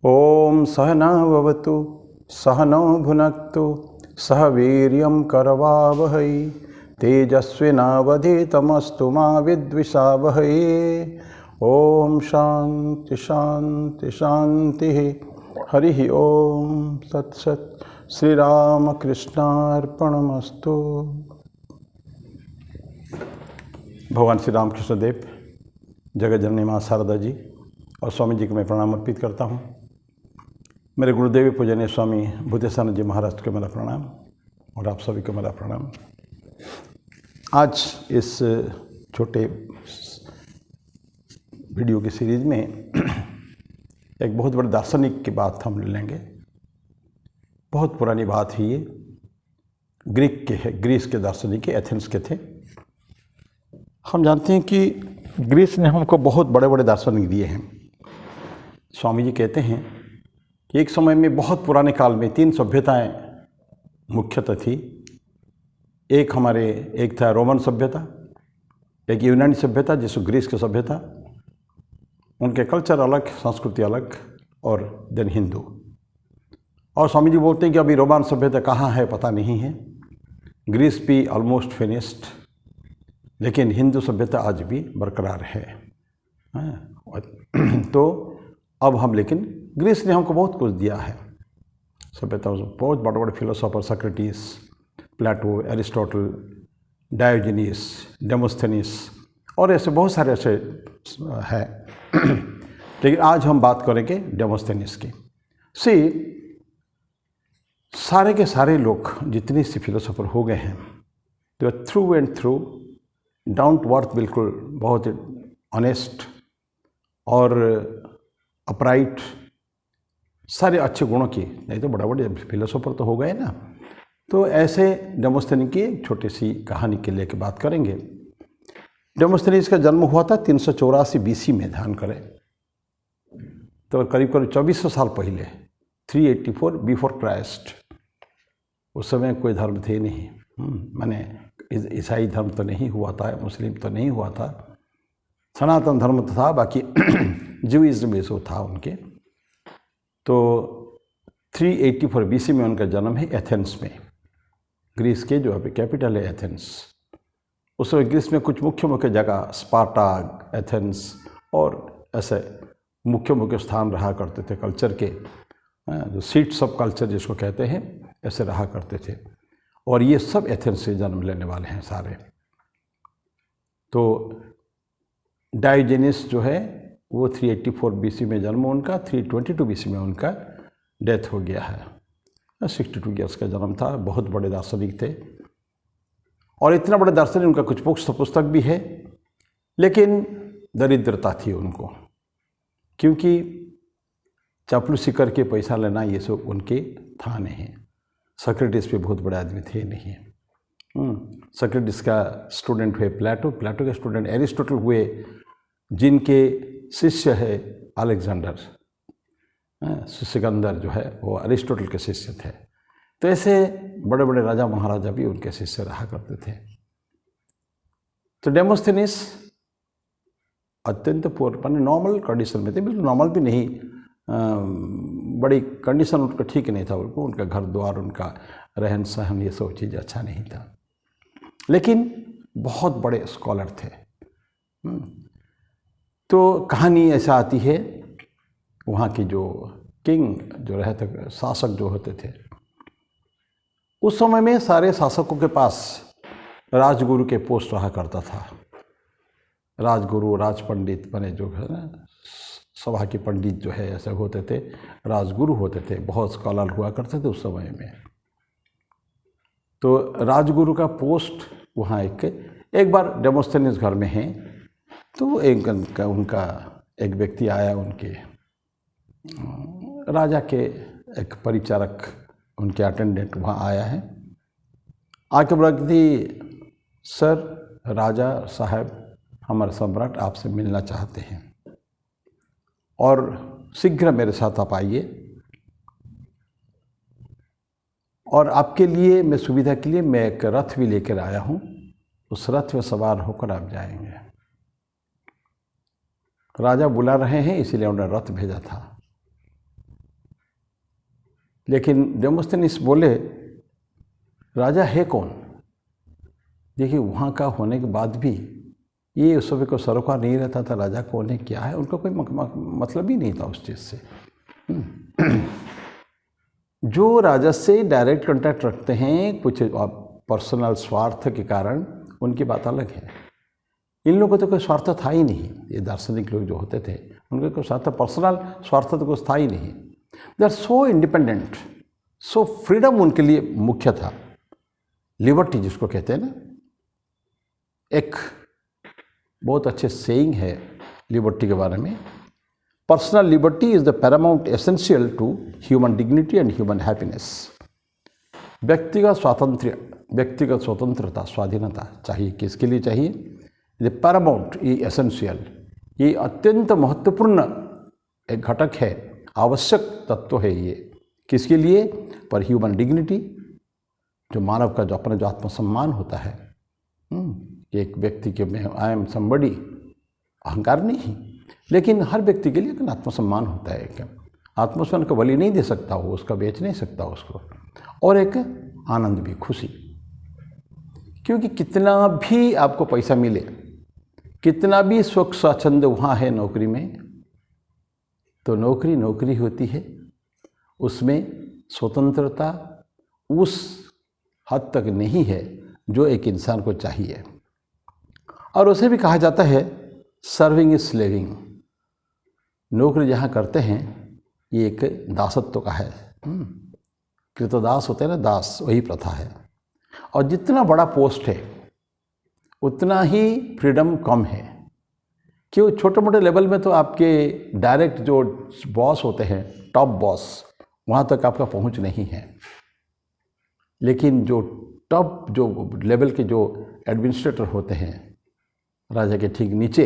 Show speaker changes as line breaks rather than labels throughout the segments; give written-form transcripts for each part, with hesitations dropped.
ओम सहना भवतु सहनौ भुनक्तु सह वीर्यं करवावहै तेजस्विनावधीतमस्तु मा विद्विषावहै। ओम शांति शांति शांति। हरि ओम तत्सत्। श्री राम कृष्णार्पणमस्तु। भगवान श्री रामकृष्ण देव, जगत जननी माँ शारदा जी और स्वामी जी को मैं प्रणाम अर्पित करता हूँ। मेरे गुरुदेव पूजनीय स्वामी भूतेशानंद जी महाराज को मेरा प्रणाम और आप सभी को मेरा प्रणाम। आज इस छोटे वीडियो की सीरीज में एक बहुत बड़े दार्शनिक की बात हम ले लेंगे। बहुत पुरानी बात है ये, ग्रीक के है, ग्रीस के दार्शनिक, एथेंस के थे। हम जानते हैं कि ग्रीस ने हमको बहुत बड़े बड़े दार्शनिक दिए हैं। स्वामी जी कहते हैं कि एक समय में बहुत पुराने काल में 3 सभ्यताएं मुख्यतः थी। एक था रोमन सभ्यता, एक यूनानी सभ्यता जिसको ग्रीस की सभ्यता, उनके कल्चर अलग, संस्कृति अलग, और देन हिंदू। और स्वामी जी बोलते हैं कि अभी रोमन सभ्यता कहाँ है पता नहीं है, ग्रीस भी ऑलमोस्ट फिनिश्ड, लेकिन हिंदू सभ्यता आज भी बरकरार है। तो अब हम, लेकिन ग्रीस ने हमको बहुत कुछ दिया है। सभ्यता बहुत बड़े बड़े फिलोसोफर, सोक्रेटिस, प्लेटो, एरिस्टोटल, डायोजेनिस, डेमोस्थेनिस और ऐसे बहुत सारे ऐसे हैं। लेकिन आज हम बात करेंगे डेमोस्थेनिस की। सारे के सारे लोग जितने से फिलोसोफर हो गए हैं तो through and through down to earth, बिल्कुल बहुत ऑनेस्ट और अपराइट, सारे अच्छे गुणों की। नहीं तो बड़े बड़े फिलोसोफर तो हो गए ना। तो ऐसे डेमोस्थेनिस की एक छोटी सी कहानी के लेके बात करेंगे। डेमोस्थेनिस का जन्म हुआ था 384 BC में, ध्यान करें। तो करीब 2400 साल पहले, 384 बिफोर क्राइस्ट। उस समय कोई धर्म थे नहीं, माने ईसाई धर्म तो नहीं हुआ था, मुस्लिम तो नहीं हुआ था, सनातन धर्म तो था, बाकी ज्यूइज्म ये सब था उनके। तो 384 BC में उनका जन्म है एथेंस में, ग्रीस के जो अभी कैपिटल है एथेंस। उस समय ग्रीस में कुछ मुख्य मुख्य जगह, स्पार्टा, एथेंस और ऐसे मुख्य मुख्य स्थान रहा करते थे कल्चर के, जो सीट्स ऑफ कल्चर जिसको कहते हैं, ऐसे रहा करते थे। और ये सब एथेंस से जन्म लेने वाले हैं सारे। तो डायोजेनिस जो है वो 384 BC में जन्म उनका, 322 BC में उनका डेथ हो गया है। 62 ईयर्स का जन्म था। बहुत बड़े दार्शनिक थे और इतना बड़े दार्शनिक, उनका कुछ पुस्तक भी है, लेकिन दरिद्रता थी उनको, क्योंकि चापलूसी करके पैसा लेना ये सब उनके था नहीं। सोक्रेटिस भी बहुत बड़े आदमी थे नहीं। सोक्रेटिस का स्टूडेंट हुए प्लेटो, प्लेटो के स्टूडेंट एरिस्टोटल हुए, जिनके शिष्य है अलेक्जेंडर, सिकंदर जो है वो अरिस्टोटल के शिष्य थे। तो ऐसे बड़े बड़े राजा महाराजा भी उनके शिष्य रहा करते थे। तो डेमोस्थेनिस अत्यंत पुअर, माने नॉर्मल कंडीशन में थे, बिल्कुल नॉर्मल भी नहीं, बड़ी कंडीशन उनका ठीक नहीं था। उनका घर द्वार, उनका रहन सहन, ये सब चीज़ अच्छा नहीं था, लेकिन बहुत बड़े स्कॉलर थे। तो कहानी ऐसा आती है, वहाँ की जो किंग जो रहते, शासक जो होते थे, उस समय में सारे शासकों के पास राजगुरु के पोस्ट रहा करता था। राजगुरु, राजपंडित बने जो है ना, सभा के पंडित जो है ऐसे होते थे, राजगुरु होते थे, बहुत स्कॉलर हुआ करते थे उस समय में। तो राजगुरु का पोस्ट वहाँ एक बार डेमोस्थेनिस घर में है, तो उनका एक व्यक्ति आया, उनके राजा के एक परिचारक, उनके अटेंडेंट वहाँ आया है। आके बोला कि सर, राजा साहब, हमारे सम्राट आपसे मिलना चाहते हैं और शीघ्र मेरे साथ आप आइए, और आपके लिए, मैं सुविधा के लिए, मैं एक रथ भी लेकर आया हूँ, उस रथ में सवार होकर आप जाएंगे। राजा बुला रहे हैं, इसीलिए उन्होंने रथ भेजा था। लेकिन डेमोस्थेनिस बोले राजा है कौन। देखिए वहाँ का होने के बाद भी ये उस समय को सरोकार नहीं रहता था राजा कौन है क्या है, उनका कोई मतलब ही नहीं था उस चीज़ से। जो राजा से डायरेक्ट कांटेक्ट रखते हैं कुछ पर्सनल स्वार्थ के कारण, उनकी बात अलग है। इन लोगों को तो कोई स्वार्थ था ही नहीं, ये दार्शनिक लोग जो होते थे उनका कोई स्वार्थ, पर्सनल स्वार्थ तो कुछ था ही नहीं। They are so independent, so freedom उनके लिए मुख्य था। लिबर्टी जिसको कहते हैं ना, एक बहुत अच्छे सेइंग है लिबर्टी के बारे में, personal liberty is the paramount essential to human dignity and human happiness. व्यक्तिगत स्वतंत्रता, स्वाधीनता चाहिए। किसके लिए चाहिए? द पैरामाउंट, ये एसेंशियल, ये अत्यंत महत्वपूर्ण एक घटक है, आवश्यक तत्व है ये। किसके लिए? पर ह्यूमन डिग्निटी, जो मानव का जो अपना जो आत्मसम्मान होता है। एक व्यक्ति के में आई एम समबडी, अहंकार नहीं, लेकिन हर व्यक्ति के लिए एक आत्मसम्मान होता है। एक आत्मसम्मान को बलि नहीं दे सकता वो, उसका बेच नहीं सकता उसको। और एक आनंद भी, खुशी, क्योंकि कितना भी आपको पैसा मिले, कितना भी सुख स्वच्छंद वहाँ है नौकरी में, तो नौकरी नौकरी होती है, उसमें स्वतंत्रता उस हद तक नहीं है जो एक इंसान को चाहिए। और उसे भी कहा जाता है सर्विंग इज स्लेविंग। नौकरी जहाँ करते हैं ये एक दासत्व का है। कृतदास होते हैं ना, दास, वही प्रथा है। और जितना बड़ा पोस्ट है उतना ही फ्रीडम कम है। क्यों? छोटे मोटे लेवल में तो आपके डायरेक्ट जो बॉस होते हैं, टॉप बॉस, वहाँ तक आपका पहुँच नहीं है। लेकिन जो टॉप जो लेवल के जो एडमिनिस्ट्रेटर होते हैं राजा के ठीक नीचे,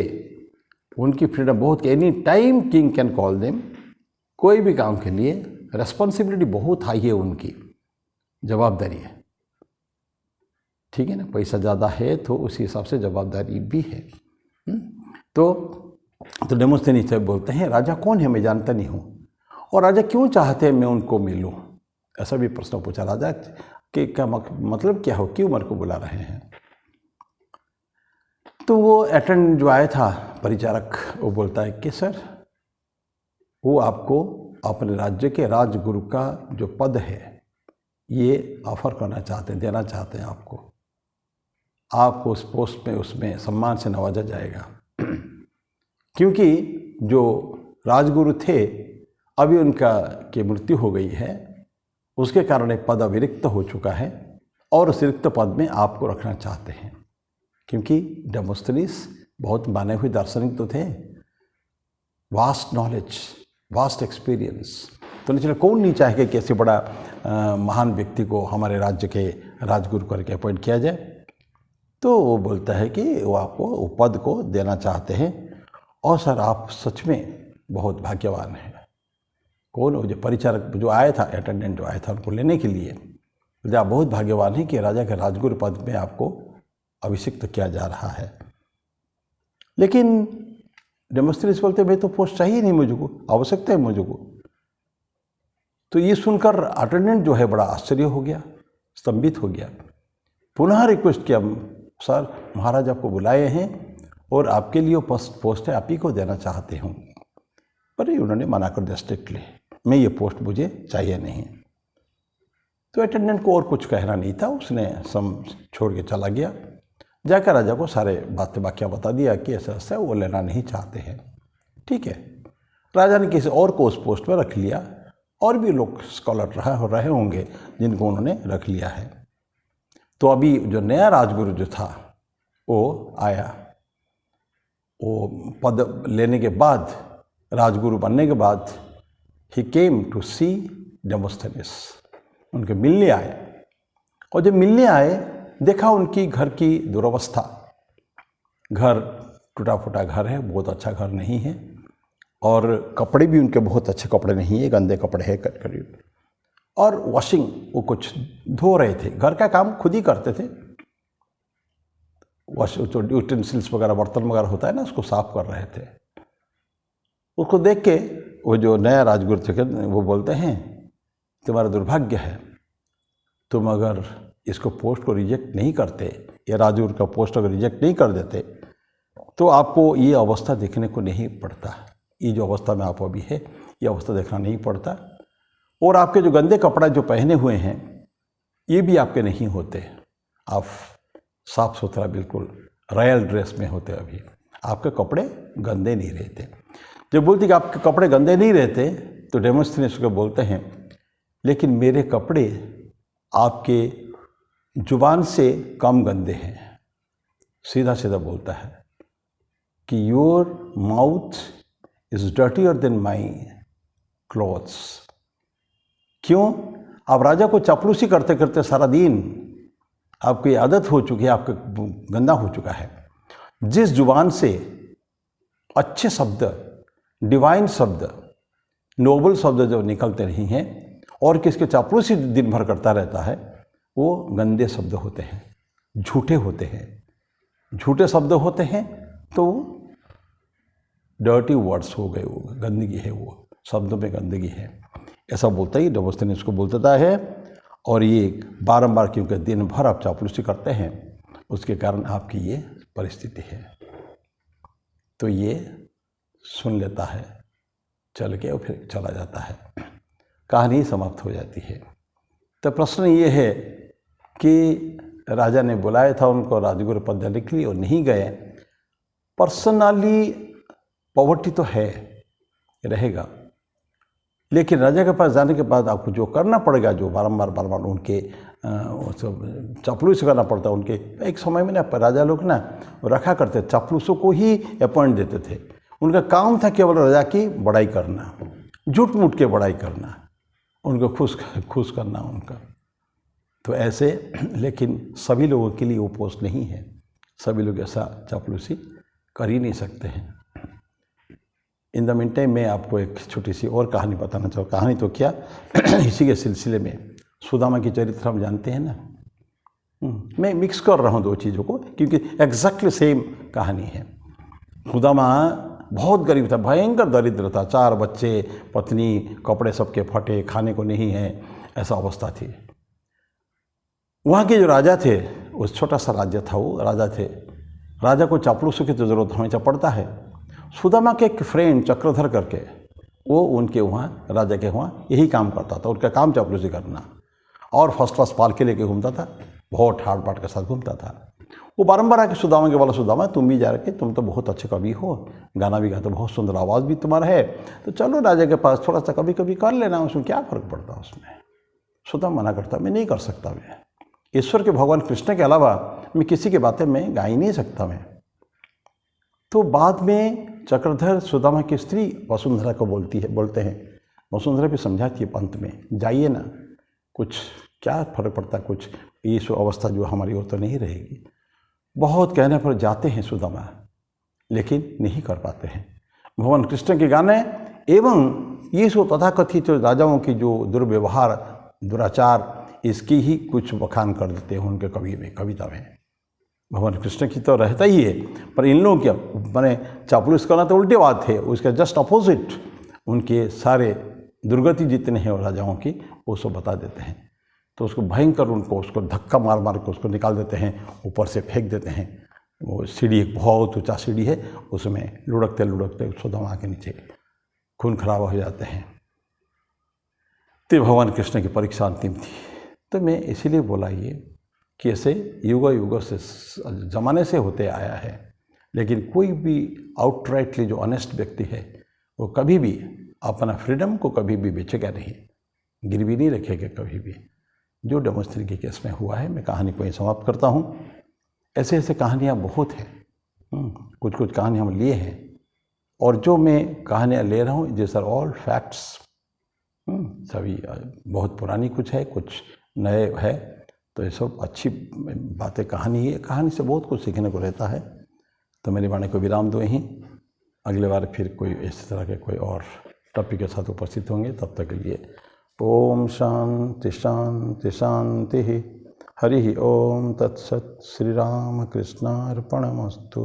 उनकी फ्रीडम बहुत, any time king can call them, कोई भी काम के लिए रेस्पॉन्सिबिलिटी बहुत हाई है उनकी, जवाबदारी है। ठीक है ना, पैसा ज़्यादा है तो उसी हिसाब से जवाबदारी भी है। तो डेमोस्थेनिस बोलते हैं राजा कौन है मैं जानता नहीं हूँ, और राजा क्यों चाहते हैं मैं उनको मिलूँ। ऐसा भी प्रश्न पूछा राजा कि क्या मतलब क्या हो, क्यों मेरे को बुला रहे हैं। तो वो अटेंडेंट जो आया था, परिचारक, वो बोलता है कि सर वो आपको अपने राज्य के राजगुरु का जो पद है ये ऑफर करना चाहते हैं, देना चाहते हैं आपको उस पोस्ट में, उसमें सम्मान से नवाजा जाएगा। क्योंकि जो राजगुरु थे अभी उनका की मृत्यु हो गई है, उसके कारण एक पद अविरिक्त हो चुका है और उस रिक्त पद में आपको रखना चाहते हैं। क्योंकि डेमोस्थेनिस बहुत माने हुए दार्शनिक तो थे, वास्ट नॉलेज, वास्ट एक्सपीरियंस, तो नहीं चला कौन नहीं चाहेगा कि ऐसे बड़ा महान व्यक्ति को हमारे राज्य के राजगुरु करके अपॉइंट किया जाए। तो वो बोलता है कि वो आपको वो पद को देना चाहते हैं, और सर आप सच में बहुत भाग्यवान हैं। कौन? वो जो परिचारक जो आया था, अटेंडेंट जो आया था उनको लेने के लिए, आप बहुत भाग्यवान हैं कि राजा के राजगुरु पद में आपको अभिषिक्त किया जा रहा है। लेकिन डेमोस्थेनिस बोलते भाई तो पोस्ट चाहिए नहीं मुझको, आवश्यकता है मुझको। तो ये सुनकर अटेंडेंट जो है बड़ा आश्चर्य हो गया, स्तंभित हो गया। पुनः रिक्वेस्ट किया, सर महाराज आपको बुलाए हैं और आपके लिए पोस्ट है, आप ही को देना चाहते हूँ। पर उन्होंने मना कर दिया स्ट्रिक्टली, मैं ये पोस्ट मुझे चाहिए नहीं। तो अटेंडेंट को और कुछ कहना नहीं था, उसने सम छोड़ के चला गया। जाकर राजा को सारे बातें बाकियाँ बता दिया कि ऐसा ऐसा वो लेना नहीं चाहते हैं। ठीक है, राजा ने किसी और को उस पोस्ट में रख लिया, और भी लोग स्कॉलर रहे होंगे जिनको उन्होंने रख लिया है। तो अभी जो नया राजगुरु जो था वो आया, वो पद लेने के बाद, राजगुरु बनने के बाद, ही केम टू सी डेमोस्थेनिस, उनके मिलने आए। और जब मिलने आए देखा उनकी घर की दुर्वस्था, घर टूटा फूटा घर है, बहुत अच्छा घर नहीं है, और कपड़े भी उनके बहुत अच्छे कपड़े नहीं है, गंदे कपड़े हैं करीब। और वॉशिंग, वो कुछ धो रहे थे, घर का काम खुद ही करते थे, जो यूटेंसिल्स वगैरह, बर्तन वगैरह होता है ना, उसको साफ कर रहे थे। उसको देख के वो जो नया राजगुरु थे वो बोलते हैं तुम्हारा दुर्भाग्य है, तुम अगर इसको पोस्ट को रिजेक्ट नहीं करते या राजू का पोस्ट अगर रिजेक्ट नहीं कर देते तो आपको ये अवस्था देखने को नहीं पड़ता। ये जो अवस्था में आप अभी है ये अवस्था देखना नहीं पड़ता। और आपके जो गंदे कपड़ा जो पहने हुए हैं ये भी आपके नहीं होते। आप साफ सुथरा बिल्कुल रॉयल ड्रेस में होते। अभी आपके कपड़े गंदे नहीं रहते। जब बोलते कि आपके कपड़े गंदे नहीं रहते तो डेमोस्थिनियस को बोलते हैं लेकिन मेरे कपड़े आपके जुबान से कम गंदे हैं। सीधा सीधा बोलता है कि your mouth is dirtier than my clothes. क्यों? आप राजा को चापलूसी करते करते सारा दिन आपकी आदत हो चुकी है, आपका गंदा हो चुका है। जिस जुबान से अच्छे शब्द, डिवाइन शब्द, नोबल शब्द जो निकलते नहीं हैं और किसके चापलूसी दिन भर करता रहता है वो गंदे शब्द होते हैं, झूठे होते हैं। झूठे शब्द होते हैं तो डर्टी वर्ड्स हो गए, वो गंदगी है, वो शब्दों में गंदगी है। ऐसा बोलता ही डेमोस्थिनियस को बोलता है। और ये बारंबार क्योंकि दिन भर आप चापलूसी करते हैं उसके कारण आपकी ये परिस्थिति है। तो ये सुन लेता है चल के और फिर चला जाता है, कहानी समाप्त हो जाती है। तो प्रश्न ये है कि राजा ने बुलाया था उनको राजगुरु पद देने के लिए और नहीं गए। पर्सनली पॉवर्टी तो है, रहेगा, लेकिन राजा के पास जाने के बाद आपको जो करना पड़ेगा, जो बारंबार उनके सब चापलूसी करना पड़ता है। उनके एक समय में ना राजा लोग ना रखा करते, चापलूसों को ही अपॉइंट देते थे। उनका काम था केवल राजा की बड़ाई करना, झूठ मूठ के बड़ाई करना, उनको खुश करना उनका। तो ऐसे, लेकिन सभी लोगों के लिए वो पोस्ट नहीं है। सभी लोग ऐसा चापलूसी कर ही नहीं सकते हैं। इन द मीन टाइम मैं आपको एक छोटी सी और कहानी बताना चाहूँ। कहानी तो क्या इसी के सिलसिले में सुदामा की चरित्र हम जानते हैं ना। मैं मिक्स कर रहा हूँ दो चीज़ों को क्योंकि एग्जैक्टली सेम कहानी है। सुदामा बहुत गरीब था, भयंकर दरिद्र था, 4 बच्चे, पत्नी, कपड़े सबके फटे, खाने को नहीं है, ऐसा अवस्था थी। वहाँ के जो राजा थे, उस छोटा सा राज्य था, वो राजा थे, राजा को चापलूसों की तो ज़रूरत हमेशा पड़ता है। सुदामा के एक फ्रेंड चक्रधर करके, वो उनके वहाँ राजा के वहाँ यही काम करता था। उनका काम चापलूसी करना और फर्स्ट क्लास पालके लेके घूमता था, बहुत ठाट बाट के साथ घूमता था। वो बारंबार आके सुदामा के बोला, सुदामा तुम भी जा रहे, तुम तो बहुत अच्छे कवि हो, गाना भी गाते, बहुत सुंदर आवाज़ भी तुम्हारा है, तो चलो राजा के पास थोड़ा सा कभी कभी कर लेना, उसमें क्या फ़र्क पड़ता उसमें। सुदामा मना करता, मैं नहीं कर सकता, मैं ईश्वर के भगवान कृष्ण के अलावा मैं किसी की बातें मैं गा ही नहीं सकता मैं। तो बाद में चक्रधर सुदामा की स्त्री वसुंधरा को बोलते हैं, वसुंधरा भी समझाती है अंत में, जाइए ना, कुछ क्या फ़र्क पड़ता, कुछ ये अवस्था जो हमारी ओर तो नहीं रहेगी। बहुत कहने पर जाते हैं सुदामा, लेकिन नहीं कर पाते हैं। भगवान कृष्ण के गाने एवं ये सो तथाकथित राजाओं की जो दुर्व्यवहार, दुराचार, इसकी ही कुछ बखान कर देते हैं उनके कविता में। भगवान कृष्ण की तो रहता ही है, पर इन लोगों क्या मैंने चापलूस करना तो उल्टी बात है, उसका जस्ट अपोजिट उनके सारे दुर्गति जितने हैं राजाओं की वो सब बता देते हैं। तो उसको भयंकर, उसको धक्का मार मार के उसको निकाल देते हैं, ऊपर से फेंक देते हैं। वो सीढ़ी, एक बहुत ऊंचा सीढ़ी है, उसमें लुढ़कते लुढ़कते सुदामा के नीचे खून खराब हो जाते हैं। तो भगवान कृष्ण की परीक्षा अंतिम थी। तो मैं इसीलिए बोला ये कि ऐसे युग से ज़माने से होते आया है, लेकिन कोई भी आउटराइटली जो ऑनेस्ट व्यक्ति है वो कभी भी अपना फ्रीडम को कभी भी बेचेगा नहीं, गिरवी नहीं रखेगा कभी भी। जो डेमोस्थिनियस के केस में हुआ है, मैं कहानी को ही समाप्त करता हूँ। ऐसे ऐसे कहानियाँ बहुत हैं, कुछ कुछ कहानी हम लिए हैं, और जो मैं कहानियाँ ले रहा हूँ दिस आर ऑल फैक्ट्स। सभी बहुत पुरानी कुछ है, कुछ नए है, तो ये सब अच्छी बातें कहानी है। कहानी से बहुत कुछ सीखने को रहता है। तो मेरी वाणी को विराम दो यहीं, अगले बार फिर कोई इस तरह के कोई और टॉपिक के साथ उपस्थित होंगे। तब तक के लिए ओम शांति शांति शांति। हरि ओम तत्सत। श्री राम कृष्णार्पणमस्तु।